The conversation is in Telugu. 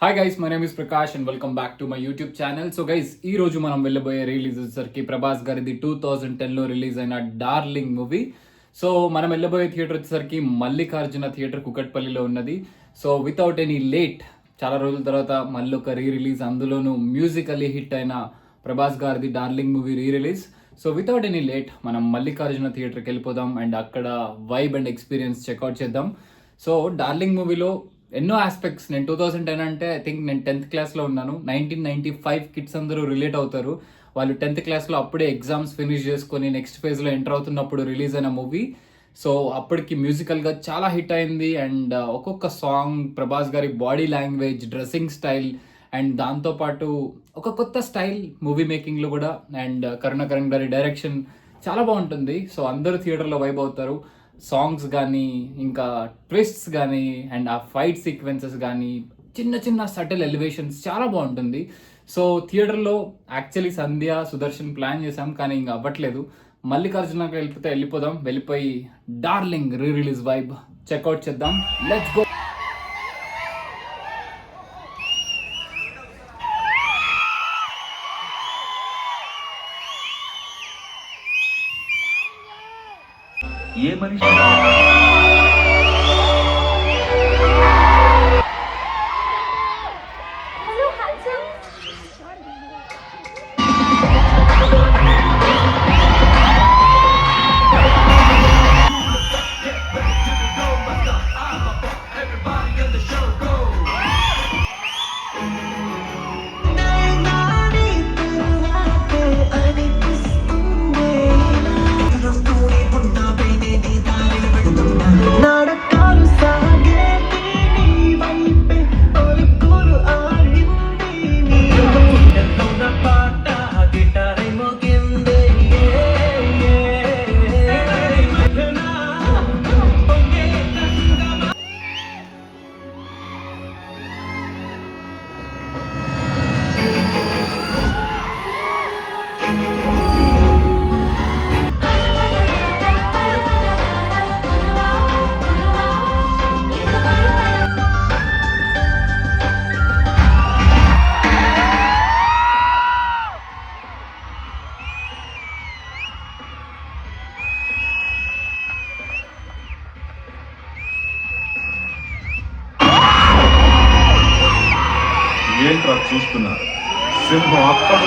Hi guys, my name is Prakash and welcome back to my YouTube channel. So guys, ఈ రోజు మనం వెళ్ళబోయే రిలీజ్ వచ్చేసరికి ప్రభాస్ గారిది 2010లో రిలీజ్ అయిన డార్లింగ్ మూవీ. సో మనం వెళ్ళబోయే థియేటర్ వచ్చేసరికి మల్లికార్జున థియేటర్ కుకట్పల్లిలో ఉన్నది. సో వితౌట్ ఎనీ లేట్, చాలా రోజుల తర్వాత మళ్ళీ ఒక రిలీజ్, అందులోనూ మ్యూజికల్లీ హిట్ అయిన ప్రభాస్ గారిది darling movie release. So without any late మనం మల్లికార్జున థియేటర్కి వెళ్ళిపోదాం అండ్ అక్కడ వైబ్ అండ్ ఎక్స్పీరియన్స్ చెక్అవుట్ చేద్దాం. సో డార్లింగ్ మూవీలో ఎన్నో ఆస్పెక్ట్స్, నేను 2010 అంటే ఐ థింక్ నేను 10th క్లాస్లో ఉన్నాను. 1995 కిడ్స్ అందరూ రిలేట్ అవుతారు. వాళ్ళు 10th క్లాస్లో అప్పుడే ఎగ్జామ్స్ ఫినిష్ చేసుకొని నెక్స్ట్ ఫేజ్లో ఎంటర్ అవుతున్నప్పుడు రిలీజ్ అయిన మూవీ. సో అప్పటికి మ్యూజికల్గా చాలా హిట్ అయింది అండ్ ఒక్కొక్క సాంగ్, ప్రభాస్ గారి body language, dressing style and దాంతోపాటు ఒక కొత్త స్టైల్ మూవీ మేకింగ్లో కూడా, అండ్ కరుణాకరణ్ గారి డైరెక్షన్ చాలా బాగుంటుంది. సో అందరూ థియేటర్లో వైబ్ అవుతారు. సాంగ్స్ కానీ, ఇంకా ట్విస్ట్స్ కానీ, అండ్ ఆ ఫైట్ సీక్వెన్సెస్ కానీ, చిన్న చిన్న సటిల్ ఎలివేషన్స్ చాలా బాగుంటుంది. సో థియేటర్లో యాక్చువల్లీ సంధ్య, సుదర్శన్ ప్లాన్ చేశాం, కానీ ఇంకా అవ్వట్లేదు. మల్లికార్జునకి వెళ్ళిపోయి డార్లింగ్ రిలీజ్ వైబ్ చెక్అవుట్ చేద్దాం. Let's go. ఏ మనిషి ఏంట్రా చూస్తున్నారు? సింహం అక్కడ